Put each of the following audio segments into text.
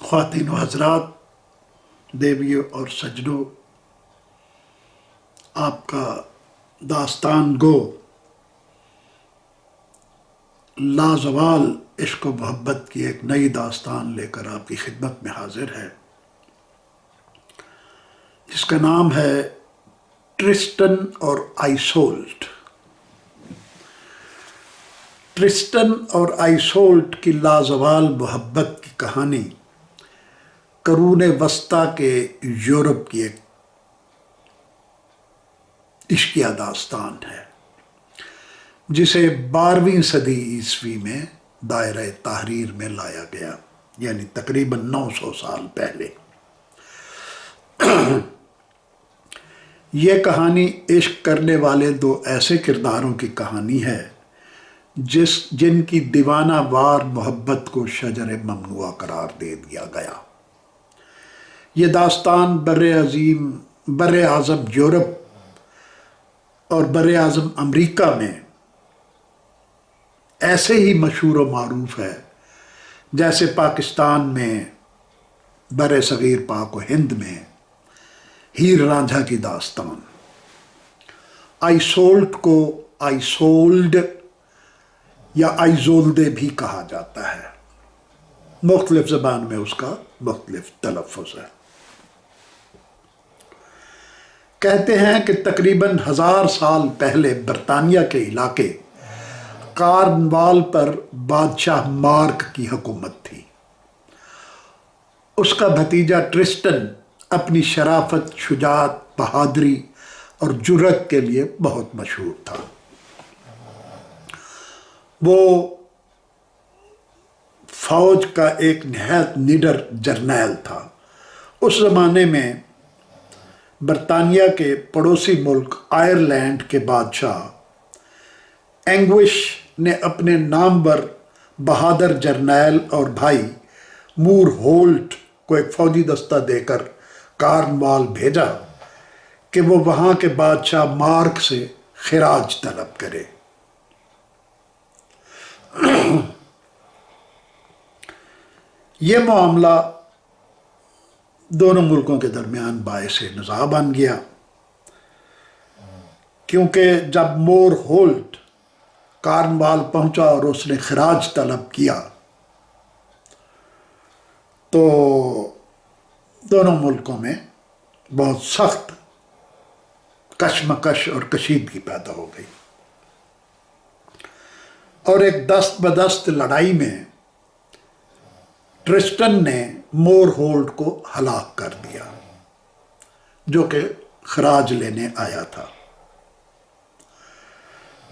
خواتین و حضرات، دیویوں اور سجنوں، آپ کا داستان گو لازوال عشق و محبت کی ایک نئی داستان لے کر آپ کی خدمت میں حاضر ہے، جس کا نام ہے ٹرسٹن اور آئیسولٹ۔ ٹرسٹن اور آئیسولٹ کی لازوال محبت کی کہانی قرون وسطیٰ کے یورپ کی ایک عشقیہ داستان ہے، جسے 12ویں صدی عیسوی میں دائرہ تحریر میں لایا گیا، یعنی تقریباً 900 سال پہلے۔ یہ کہانی عشق کرنے والے دو ایسے کرداروں کی کہانی ہے جن کی دیوانہ وار محبت کو شجر ممنوعہ قرار دے دیا گیا۔ یہ داستان بر اعظم یورپ اور بر اعظم امریکہ میں ایسے ہی مشہور و معروف ہے جیسے پاکستان میں بر صغیر پاک و ہند میں ہیر رانجھا کی داستان۔ آئیسولٹ کو آئیسولڈ یا آئیزولدے بھی کہا جاتا ہے، مختلف زبان میں اس کا مختلف تلفظ ہے۔ کہتے ہیں کہ تقریباً 1000 سال پہلے برطانیہ کے علاقے کارنوال پر بادشاہ مارک کی حکومت تھی۔ اس کا بھتیجا ٹرسٹن اپنی شرافت، شجاعت، بہادری اور جرأت کے لیے بہت مشہور تھا۔ وہ فوج کا ایک نہایت نڈر جرنیل تھا۔ اس زمانے میں برطانیہ کے پڑوسی ملک آئرلینڈ کے بادشاہ اینگوش نے اپنے نامور بہادر جرنیل اور بھائی مور ہولٹ کو ایک فوجی دستہ دے کر کارنوال بھیجا کہ وہ وہاں کے بادشاہ مارک سے خراج طلب کرے۔ یہ معاملہ دونوں ملکوں کے درمیان باعث نزاع بن گیا، کیونکہ جب مور ہولٹ کارنوال پہنچا اور اس نے خراج طلب کیا تو دونوں ملکوں میں بہت سخت کشمکش اور کشیدگی پیدا ہو گئی، اور ایک دست بدست لڑائی میں ٹرسٹن نے مور ہولٹ کو ہلاک کر دیا، جو کہ خراج لینے آیا تھا۔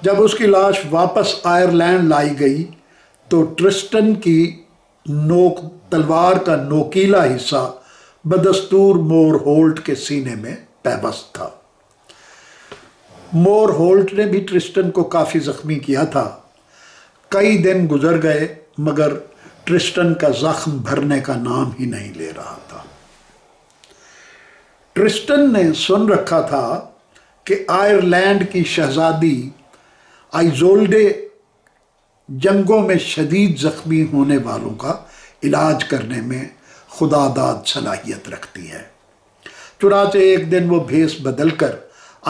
جب اس کی لاش واپس آئرلینڈ لائی گئی تو ٹرسٹن کی تلوار کا نوکیلا حصہ بدستور مور ہولٹ کے سینے میں پیوست تھا۔ مور ہولٹ نے بھی ٹرسٹن کو کافی زخمی کیا تھا۔ کئی دن گزر گئے مگر ٹرسٹن کا زخم بھرنے کا نام ہی نہیں لے رہا تھا۔ ٹرسٹن نے سن رکھا تھا کہ آئرلینڈ کی شہزادی آئیزولڈے جنگوں میں شدید زخمی ہونے والوں کا علاج کرنے میں خدا داد صلاحیت رکھتی ہے۔ چنانچہ ایک دن وہ بھیس بدل کر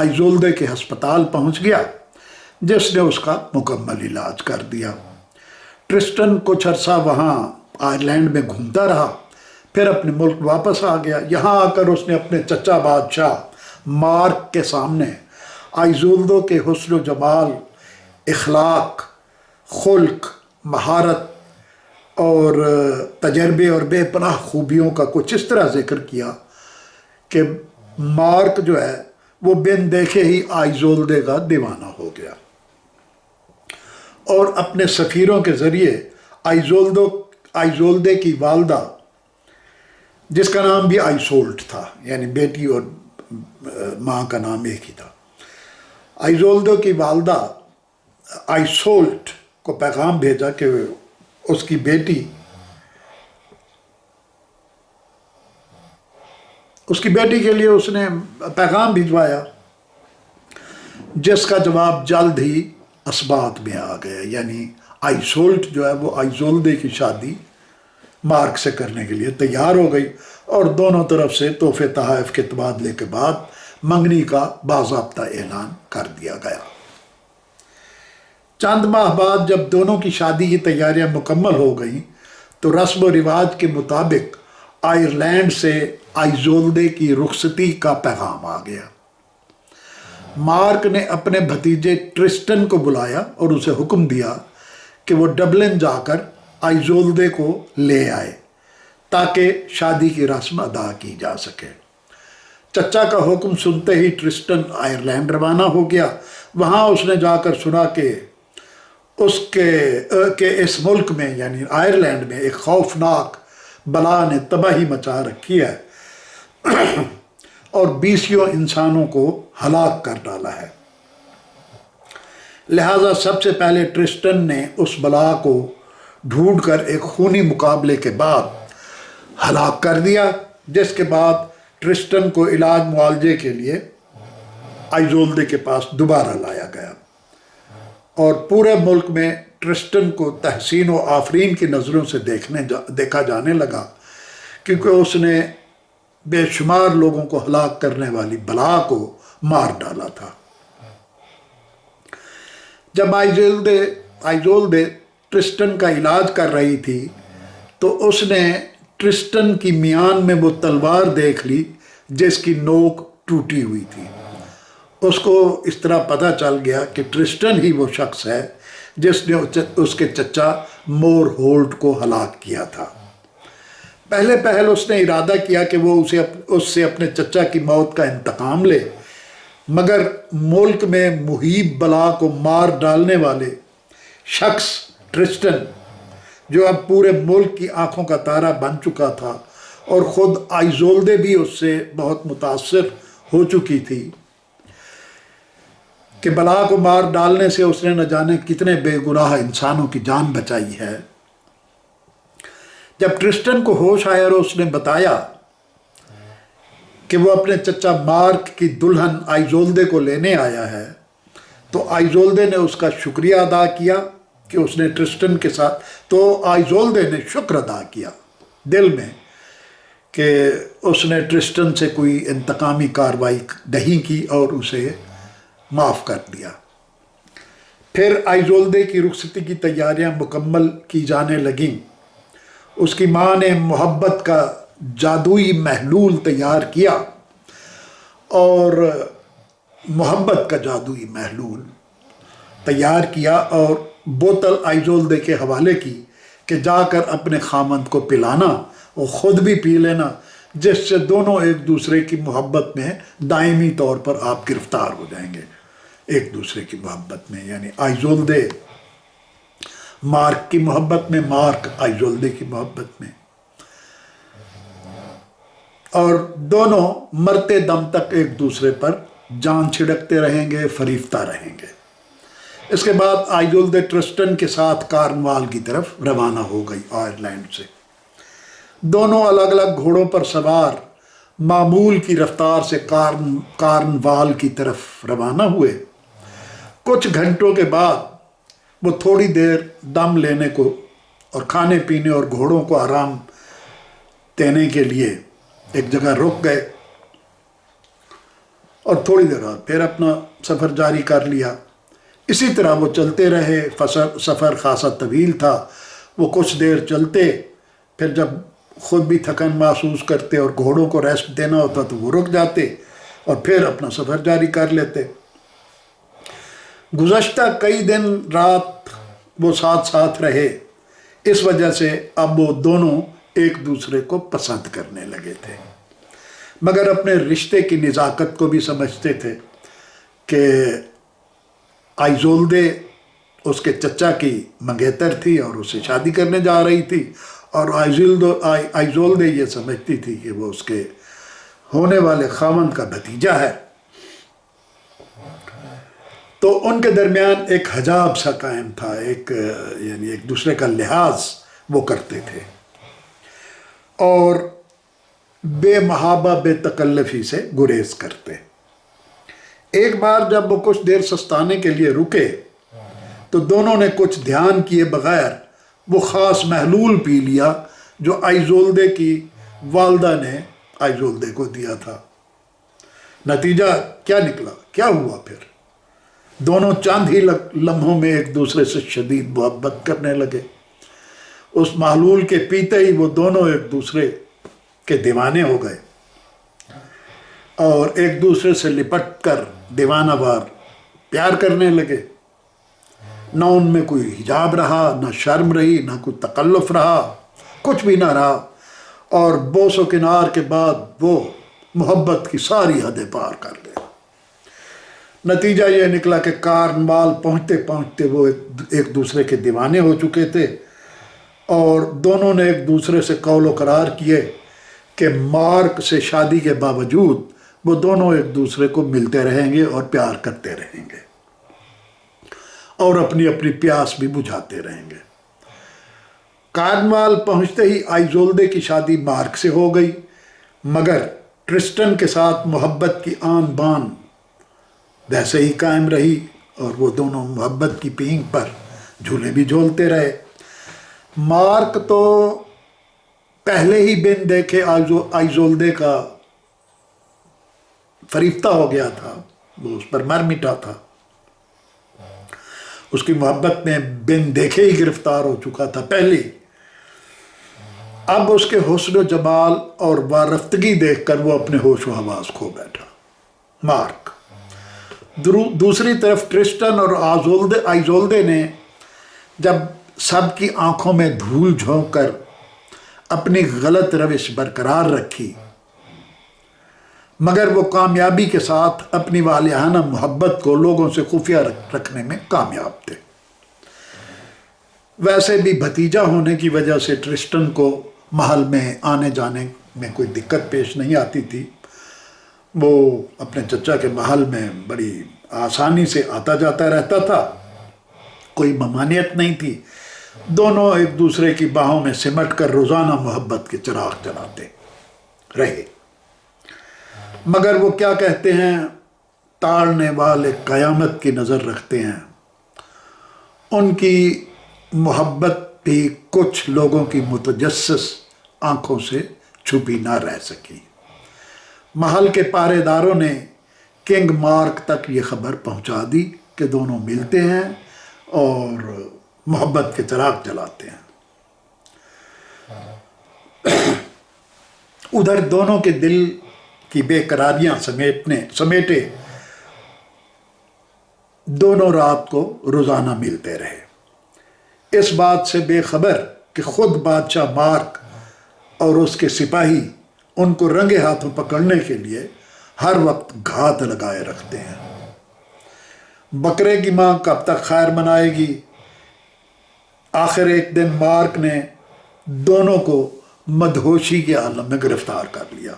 آئیزولدے کے ہسپتال پہنچ گیا، جس نے اس کا مکمل علاج کر دیا۔ ٹرسٹن کچھ عرصہ وہاں آئرلینڈ میں گھومتا رہا، پھر اپنے ملک واپس آ گیا۔ یہاں آ کر اس نے اپنے چچا بادشاہ مارک کے سامنے آئیزولدوں کے حسن و جمال، اخلاق، خلق، مہارت اور تجربے اور بے پناہ خوبیوں کا کچھ اس طرح ذکر کیا کہ مارک جو ہے وہ بن دیکھے ہی آئیزولدے کا دیوانہ ہو گیا، اور اپنے سفیروں کے ذریعے آئیزولدے کی والدہ، جس کا نام بھی آئیسولٹ تھا، یعنی بیٹی اور ماں کا نام ایک ہی تھا، آئیزولدے کی والدہ آئیسولٹ کو پیغام بھیجا کہ اس کی بیٹی کے لیے اس نے پیغام بھجوایا، جس کا جواب جلد ہی اسبات میں آ گیا، یعنی آئیسولٹ جو ہے وہ آئیزولدے کی شادی مارک سے کرنے کے لیے تیار ہو گئی، اور دونوں طرف سے تحفے تحائف کے تبادلے کے بعد منگنی کا باضابطہ اعلان کر دیا گیا۔ چند ماہ بعد جب دونوں کی شادی کی تیاریاں مکمل ہو گئیں تو رسم و رواج کے مطابق آئرلینڈ سے آئیزولدے کی رخصتی کا پیغام آ گیا۔ مارک نے اپنے بھتیجے ٹرسٹن کو بلایا اور اسے حکم دیا کہ وہ ڈبلن جا کر آئیزولدے کو لے آئے تاکہ شادی کی رسم ادا کی جا سکے۔ چچا کا حکم سنتے ہی ٹرسٹن آئرلینڈ روانہ ہو گیا۔ وہاں اس نے جا کر سنا کہ اس ملک میں یعنی آئرلینڈ میں ایک خوفناک بلا نے تباہی مچا رکھی ہے اور 20 انسانوں کو ہلاک کر ڈالا ہے۔ لہٰذا سب سے پہلے ٹرسٹن نے اس بلا کو ڈھونڈ کر ایک خونی مقابلے کے بعد ہلاک کر دیا، جس کے بعد ٹرسٹن کو علاج معالجے کے لیے آئیزولدے کے پاس دوبارہ لایا گیا، اور پورے ملک میں ٹرسٹن کو تحسین و آفرین کی نظروں سے دیکھا جانے لگا، کیونکہ اس نے بے شمار لوگوں کو ہلاک کرنے والی بلا کو مار ڈالا تھا۔ جب آئیزولدے ٹرسٹن کا علاج کر رہی تھی تو اس نے ٹرسٹن کی میان میں وہ تلوار دیکھ لی جس کی نوک ٹوٹی ہوئی تھی۔ اس کو اس طرح پتہ چل گیا کہ ٹرسٹن ہی وہ شخص ہے جس نے اس کے چچا مور ہولٹ کو ہلاک کیا تھا۔ پہل اس نے ارادہ کیا کہ وہ اس سے اپنے چچا کی موت کا انتقام لے، مگر ملک میں محیب بلا کو مار ڈالنے والے شخص ٹرسٹن، جو اب پورے ملک کی آنکھوں کا تارا بن چکا تھا اور خود آئیزولدے بھی اس سے بہت متاثر ہو چکی تھی کہ بلا کو مار ڈالنے سے اس نے نہ جانے کتنے بے گناہ انسانوں کی جان بچائی ہے۔ جب ٹرسٹن کو ہوش آیا اور اس نے بتایا کہ وہ اپنے چچا مارک کی دلہن آئیزولدے کو لینے آیا ہے، تو آئیزولدے نے اس کا شکریہ ادا کیا کہ اس نے ٹرسٹن کے ساتھ، تو آئیزولدے نے شکر ادا کیا دل میں کہ اس نے ٹرسٹن سے کوئی انتقامی کارروائی نہیں کی اور اسے معاف کر دیا۔ پھر آئیزولدے کی رخصتی کی تیاریاں مکمل کی جانے لگیں۔ اس کی ماں نے محبت کا جادوئی محلول تیار کیا اور بوتل آئیزولدے کے حوالے کی کہ جا کر اپنے خامند کو پلانا اور خود بھی پی لینا، جس سے دونوں ایک دوسرے کی محبت میں دائمی طور پر آپ گرفتار ہو جائیں گے، ایک دوسرے کی محبت میں، یعنی آئیزولدے مارک کی محبت میں، مارک آئیزولدے کی محبت میں، اور دونوں مرتے دم تک ایک دوسرے پر جان چھڑکتے رہیں گے، فریفتہ رہیں گے۔ اس کے بعد آئیزولدے ٹرسٹن کے ساتھ کارنوال کی طرف روانہ ہو گئی آئرلینڈ سے۔ دونوں الگ الگ گھوڑوں پر سوار معمول کی رفتار سے کارنوال کی طرف روانہ ہوئے۔ کچھ گھنٹوں کے بعد وہ تھوڑی دیر دم لینے کو اور کھانے پینے اور گھوڑوں کو آرام دینے کے لیے ایک جگہ رک گئے، اور تھوڑی دیر بعد پھر اپنا سفر جاری کر لیا۔ اسی طرح وہ چلتے رہے۔ سفر خاصا طویل تھا۔ وہ کچھ دیر چلتے، پھر جب خود بھی تھکن محسوس کرتے اور گھوڑوں کو ریسٹ دینا ہوتا تو وہ رک جاتے اور پھر اپنا سفر جاری کر لیتے۔ گزشتہ کئی دن رات وہ ساتھ ساتھ رہے، اس وجہ سے اب وہ دونوں ایک دوسرے کو پسند کرنے لگے تھے، مگر اپنے رشتے کی نزاکت کو بھی سمجھتے تھے کہ آئیزولدے اس کے چچا کی منگیتر تھی اور اسے شادی کرنے جا رہی تھی، اور آئیزولدے یہ سمجھتی تھی کہ وہ اس کے ہونے والے خاوند کا بھتیجا ہے۔ تو ان کے درمیان ایک حجاب سا قائم تھا، یعنی ایک دوسرے کا لحاظ وہ کرتے تھے اور بے محابہ بے تکلفی سے گریز کرتے۔ ایک بار جب وہ کچھ دیر سستانے کے لیے رکے تو دونوں نے کچھ دھیان کیے بغیر وہ خاص محلول پی لیا جو آئیزولدے کی والدہ نے آئیزولدے کو دیا تھا۔ نتیجہ کیا نکلا، کیا ہوا پھر؟ دونوں چند ہی لمحوں میں ایک دوسرے سے شدید محبت کرنے لگے۔ اس محلول کے پیتے ہی وہ دونوں ایک دوسرے کے دیوانے ہو گئے اور ایک دوسرے سے لپٹ کر دیوانہ وار پیار کرنے لگے۔ نہ ان میں کوئی حجاب رہا، نہ شرم رہی، نہ کوئی تکلف رہا، کچھ بھی نہ رہا، اور بوس و کنار کے بعد وہ محبت کی ساری حدیں پار کر گئے۔ نتیجہ یہ نکلا کہ کارنوال پہنچتے پہنچتے وہ ایک دوسرے کے دیوانے ہو چکے تھے، اور دونوں نے ایک دوسرے سے قول و قرار کیے کہ مارک سے شادی کے باوجود وہ دونوں ایک دوسرے کو ملتے رہیں گے اور پیار کرتے رہیں گے اور اپنی اپنی پیاس بھی بجھاتے رہیں گے۔ کارنوال پہنچتے ہی آئیزولدے کی شادی مارک سے ہو گئی، مگر ٹرسٹن کے ساتھ محبت کی آن بان ویسے ہی قائم رہی، اور وہ دونوں محبت کی پینگ پر جھولے بھی جھولتے رہے۔ مارک تو پہلے ہی بن دیکھے آئیزولدے کا فریفتہ ہو گیا تھا، وہ اس پر مر مٹا تھا، اس کی محبت میں بن دیکھے ہی گرفتار ہو چکا تھا پہلے۔ اب اس کے حسن و جمال اور وارفتگی دیکھ کر وہ اپنے ہوش و حواس کھو بیٹھا مارک۔ دوسری طرف ٹرسٹن اور آئیزولدے نے جب سب کی آنکھوں میں دھول جھونک کر اپنی غلط روش برقرار رکھی، مگر وہ کامیابی کے ساتھ اپنی والہانہ محبت کو لوگوں سے خفیہ رکھنے میں کامیاب تھے۔ ویسے بھی بھتیجا ہونے کی وجہ سے ٹرسٹن کو محل میں آنے جانے میں کوئی دقت پیش نہیں آتی تھی، وہ اپنے چچا کے محل میں بڑی آسانی سے آتا جاتا رہتا تھا، کوئی ممانعت نہیں تھی۔ دونوں ایک دوسرے کی باہوں میں سمٹ کر روزانہ محبت کے چراغ جلاتے رہے، مگر وہ کیا کہتے ہیں، تاڑنے والے قیامت کی نظر رکھتے ہیں۔ ان کی محبت بھی کچھ لوگوں کی متجسس آنکھوں سے چھپی نہ رہ سکی۔ محل کے پہرے داروں نے کنگ مارک تک یہ خبر پہنچا دی کہ دونوں ملتے ہیں اور محبت کے چراغ جلاتے ہیں۔ ادھر دونوں کے دل کی بے قراریاں سمیٹے دونوں رات کو روزانہ ملتے رہے، اس بات سے بے خبر کہ خود بادشاہ مارک اور اس کے سپاہی ان کو رنگے ہاتھوں پکڑنے کے لیے ہر وقت گھات لگائے رکھتے ہیں۔ بکرے کی ماں کب تک خیر منائے گی؟ آخر ایک دن مارک نے دونوں کو مدہوشی کے عالم میں گرفتار کر لیا۔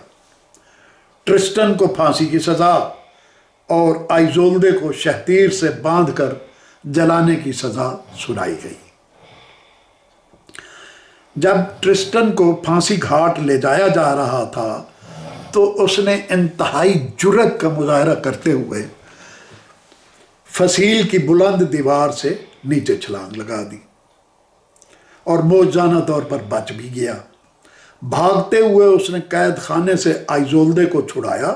ٹرسٹن کو پھانسی کی سزا اور آئیزولدے کو شہتیر سے باندھ کر جلانے کی سزا سنائی گئی۔ جب ٹرسٹن کو پھانسی گھاٹ لے جایا جا رہا تھا تو اس نے انتہائی جرأت کا مظاہرہ کرتے ہوئے فصیل کی بلند دیوار سے نیچے چھلانگ لگا دی اور موجزانہ طور پر بچ بھی گیا۔ بھاگتے ہوئے اس نے قید خانے سے آئیزولدے کو چھڑایا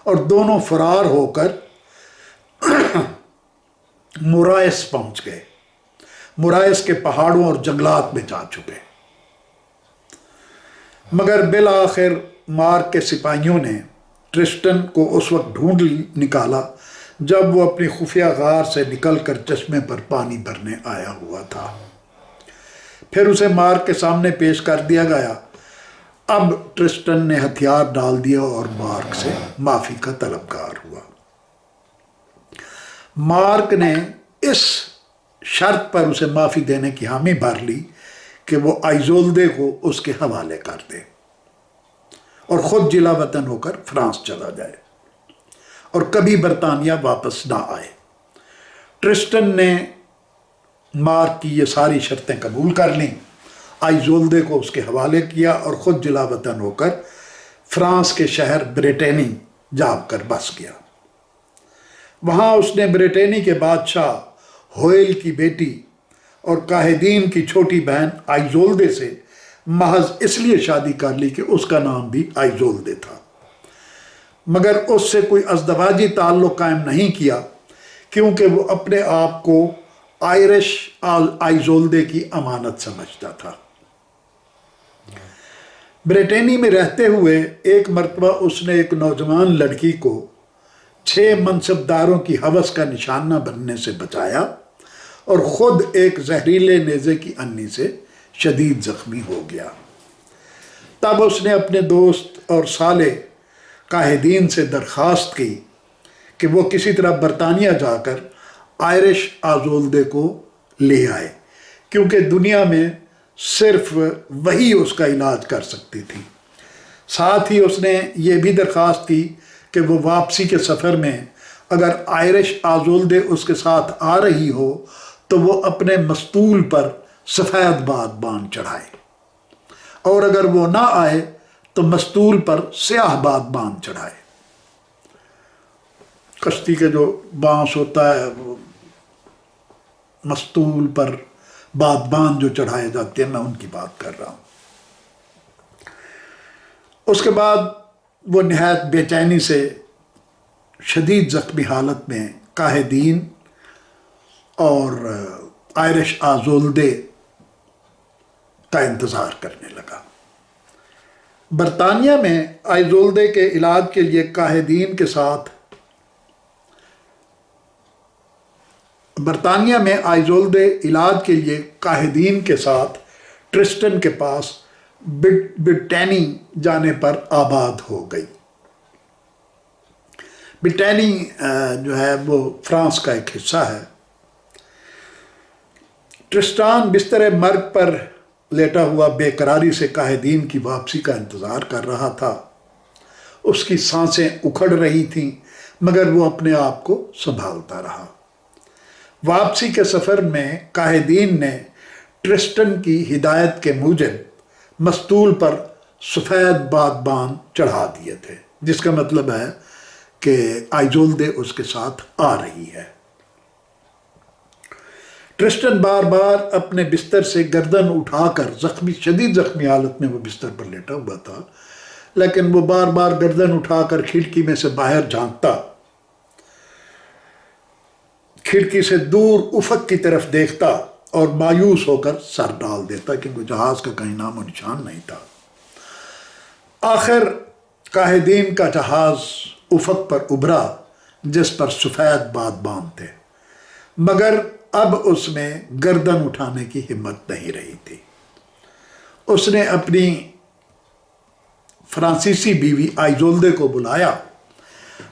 اور دونوں فرار ہو کر مورائس پہنچ گئے۔ مورائس کے پہاڑوں اور جنگلات میں جا چھپے، مگر بالآخر مارک کے سپاہیوں نے ٹرسٹن کو اس وقت ڈھونڈ نکالا جب وہ اپنی خفیہ غار سے نکل کر چشمے پر پانی بھرنے آیا ہوا تھا۔ پھر اسے مارک کے سامنے پیش کر دیا گیا۔ اب ٹرسٹن نے ہتھیار ڈال دیا اور مارک سے معافی کا طلبگار ہوا۔ مارک نے اس شرط پر اسے معافی دینے کی حامی بھر لی کہ وہ آئیزولدے کو اس کے حوالے کر دے اور خود جلا وطن ہو کر فرانس چلا جائے اور کبھی برطانیہ واپس نہ آئے۔ ٹرسٹن نے مارک کی یہ ساری شرطیں قبول کر لیں، آئیزولدے کو اس کے حوالے کیا اور خود جلا وطن ہو کر فرانس کے شہر بریٹینی جا کر بس گیا۔ وہاں اس نے بریٹینی کے بادشاہ ہوئل کی بیٹی اور کاہدین کی چھوٹی بہن آئیزولدے سے محض اس لیے شادی کر لی کہ اس کا نام بھی آئیزولدے تھا، مگر اس سے کوئی ازدواجی تعلق قائم نہیں کیا کیونکہ وہ اپنے آپ کو آئرش آئیزولدے کی امانت سمجھتا تھا۔ بریٹینی میں رہتے ہوئے ایک مرتبہ اس نے ایک نوجوان لڑکی کو 6 منصبداروں کی ہوس کا نشانہ بننے سے بچایا اور خود ایک زہریلے نیزے کی انی سے شدید زخمی ہو گیا۔ تب اس نے اپنے دوست اور صالح قائدین سے درخواست کی کہ وہ کسی طرح برطانیہ جا کر آئرش آزولدے کو لے آئے، کیونکہ دنیا میں صرف وہی اس کا علاج کر سکتی تھی۔ ساتھ ہی اس نے یہ بھی درخواست کی کہ وہ واپسی کے سفر میں اگر آئرش آزولدے اس کے ساتھ آ رہی ہو تو وہ اپنے مستول پر سفید بادبان چڑھائے، اور اگر وہ نہ آئے تو مستول پر سیاہ بادبان چڑھائے۔ کشتی کے جو بانس ہوتا ہے وہ مستول پر بادبان جو چڑھائے جاتے ہیں، میں ان کی بات کر رہا ہوں۔ اس کے بعد وہ نہایت بے چینی سے شدید زخمی حالت میں قائدین اور آئرش آزولدے کا انتظار کرنے لگا۔ برطانیہ میں آئیزولدے کے علاج کے لیے قائدین کے ساتھ ٹرسٹن کے پاس بریٹینی جانے پر آباد ہو گئی۔ بریٹینی جو ہے وہ فرانس کا ایک حصہ ہے۔ ٹرسٹان بستر مرگ پر لیٹا ہوا بے قراری سے قائدین کی واپسی کا انتظار کر رہا تھا۔ اس کی سانسیں اکھڑ رہی تھیں مگر وہ اپنے آپ کو سنبھالتا رہا۔ واپسی کے سفر میں قائدین نے ٹرسٹن کی ہدایت کے موجب مستول پر سفید بادبان چڑھا دیے تھے، جس کا مطلب ہے کہ آئیزولدے اس کے ساتھ آ رہی ہے۔ ٹرسٹن بار بار اپنے بستر سے گردن اٹھا کر شدید زخمی حالت میں وہ بستر پر لیٹا ہوا تھا، لیکن وہ بار بار گردن اٹھا کر کھڑکی میں سے باہر جھانکتا، کھڑکی سے دور افق کی طرف دیکھتا اور مایوس ہو کر سر ڈال دیتا، کیونکہ جہاز کا کہیں نام و نشان نہیں تھا۔ آخر قائدین کا جہاز افق پر ابھرا جس پر سفید بادبان تھے، مگر اب اس میں گردن اٹھانے کی ہمت نہیں رہی تھی۔ اس نے اپنی فرانسیسی بیوی آئیزولدے کو بلایا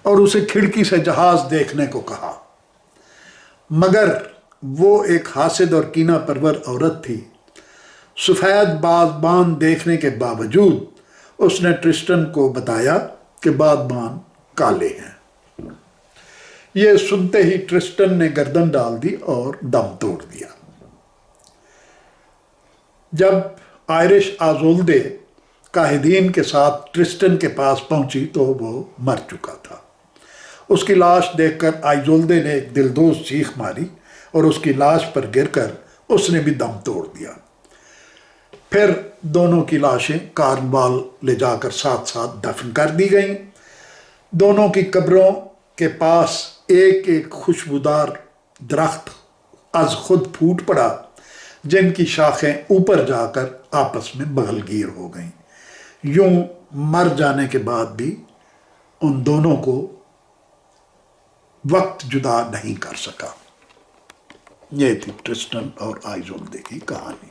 اور اسے کھڑکی سے جہاز دیکھنے کو کہا، مگر وہ ایک حاسد اور کینہ پرور عورت تھی۔ سفید بادبان دیکھنے کے باوجود اس نے ٹرسٹن کو بتایا کہ بادبان کالے ہیں۔ یہ سنتے ہی ٹرسٹن نے گردن ڈال دی اور دم توڑ دیا۔ جب آئرش آزولدے قائدین کے ساتھ ٹرسٹن کے پاس پہنچی تو وہ مر چکا تھا۔ اس کی لاش دیکھ کر آئیزولدے نے ایک دلدوز چیخ ماری اور اس کی لاش پر گر کر اس نے بھی دم توڑ دیا۔ پھر دونوں کی لاشیں کارنوال لے جا کر ساتھ ساتھ دفن کر دی گئیں۔ دونوں کی قبروں کے پاس ایک ایک خوشبودار درخت از خود پھوٹ پڑا، جن کی شاخیں اوپر جا کر آپس میں بغل گیر ہو گئیں۔ یوں مر جانے کے بعد بھی ان دونوں کو وقت جدا نہیں کر سکا۔ یہ تھی ٹرسٹن اور آئیزولدے کی کہانی۔